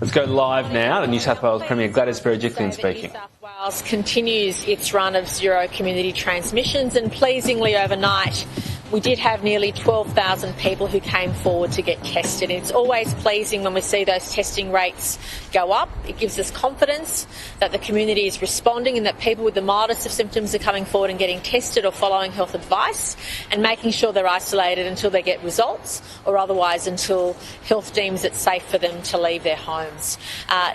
Let's go live now to New South Wales Premier Gladys Berejiklian speaking. New South Wales continues its run of zero community transmissions, and pleasingly overnight we did have nearly 12,000 people who came forward to get tested. It's always pleasing when we see those testing rates go up. It gives us confidence that the community is responding and that people with the mildest of symptoms are coming forward and getting tested or following health advice and making sure they're isolated until they get results or otherwise until health deems it safe for them to leave their homes.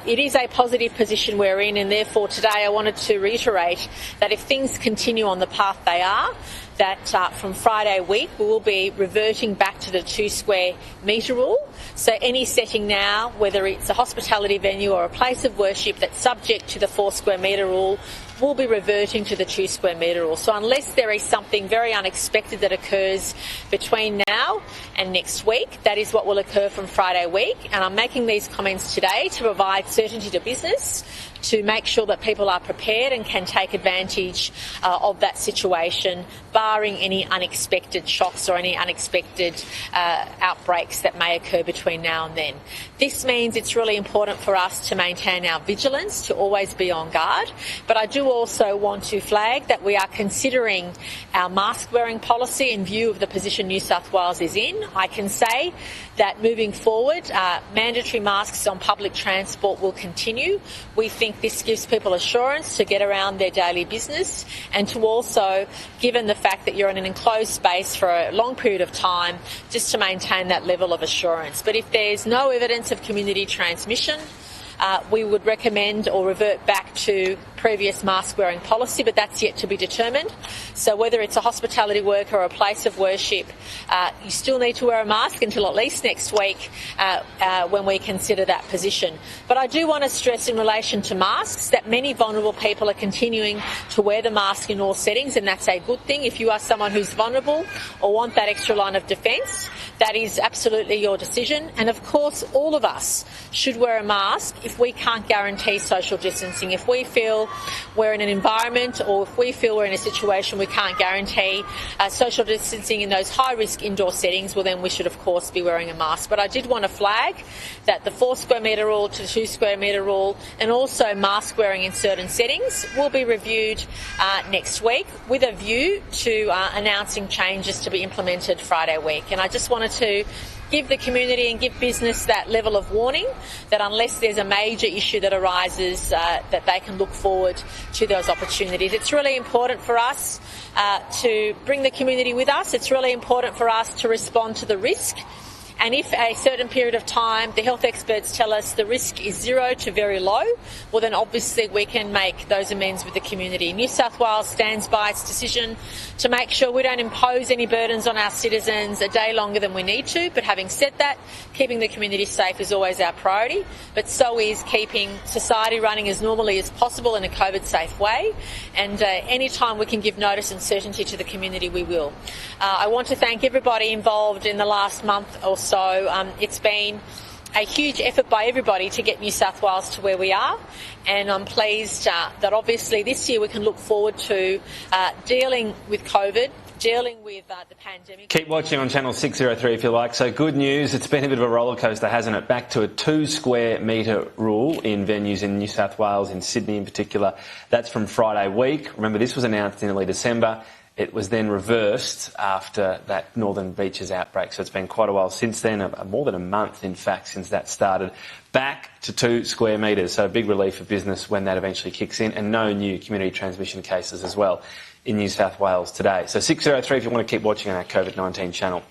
It is a positive position we're in, and therefore today I wanted to reiterate that if things continue on the path they are, that from Friday week we will be reverting back to the 2 square metre rule. So any setting now, whether it's a hospitality venue or a place of worship that's subject to the 4 square metre rule, will be reverting to the 2 square metre rule. So unless there is something very unexpected that occurs between now and next week, that is what will occur from Friday week. And I'm making these comments today to provide certainty to business, to make sure that people are prepared and can take advantage of that situation, barring any unexpected shocks or any unexpected outbreaks that may occur between now and then. This means it's really important for us to maintain our vigilance, to always be on guard, but I do also want to flag that we are considering our mask wearing policy in view of the position New South Wales is in. I can say that moving forward, mandatory masks on public transport will continue. We think this gives people assurance to get around their daily business and to also, given the fact that you're in an enclosed space for a long period of time, just to maintain that level of assurance. But if there's no evidence of community transmission, we would recommend or revert back to previous mask wearing policy, but that's yet to be determined. So whether it's a hospitality worker or a place of worship, you still need to wear a mask until at least next week when we consider that position. But I do want to stress in relation to masks that many vulnerable people are continuing to wear the mask in all settings, and that's a good thing. If you are someone who's vulnerable or want that extra line of defence, that is absolutely your decision. And of course, all of us should wear a mask if we can't guarantee social distancing. If we feel we're in an environment or if we feel we're in a situation we can't guarantee social distancing in those high-risk indoor settings, well then we should of course be wearing a mask. But I did want to flag that the 4 square metre rule to the 2 square metre rule and also mask wearing in certain settings will be reviewed next week with a view to announcing changes to be implemented Friday week. And I just wanted to give the community and give business that level of warning that unless there's a major issue that arises, that they can look forward to those opportunities. It's really important for us to bring the community with us. It's really important for us to respond to the risk. And if a certain period of time the health experts tell us the risk is 0 to very low, well then obviously we can make those amends with the community. New South Wales stands by its decision to make sure we don't impose any burdens on our citizens a day longer than we need to. But having said that, keeping the community safe is always our priority, but so is keeping society running as normally as possible in a COVID-safe way. And any time we can give notice and certainty to the community, we will. I want to thank everybody involved in the last month or so. It's been a huge effort by everybody to get New South Wales to where we are, and I'm pleased that obviously this year we can look forward to dealing with COVID, dealing with the pandemic. Keep watching on Channel 603 if you like. So good news, it's been a bit of a roller coaster, hasn't it? Back to a 2 square metre rule in venues in New South Wales, in Sydney in particular. That's from Friday week. Remember, this was announced in early December. It was then reversed after that Northern Beaches outbreak. So it's been quite a while since then, more than a month, in fact, since that started. Back to 2 square metres. So a big relief for business when that eventually kicks in, and no new community transmission cases as well in New South Wales today. So 603 if you want to keep watching on our COVID-19 channel.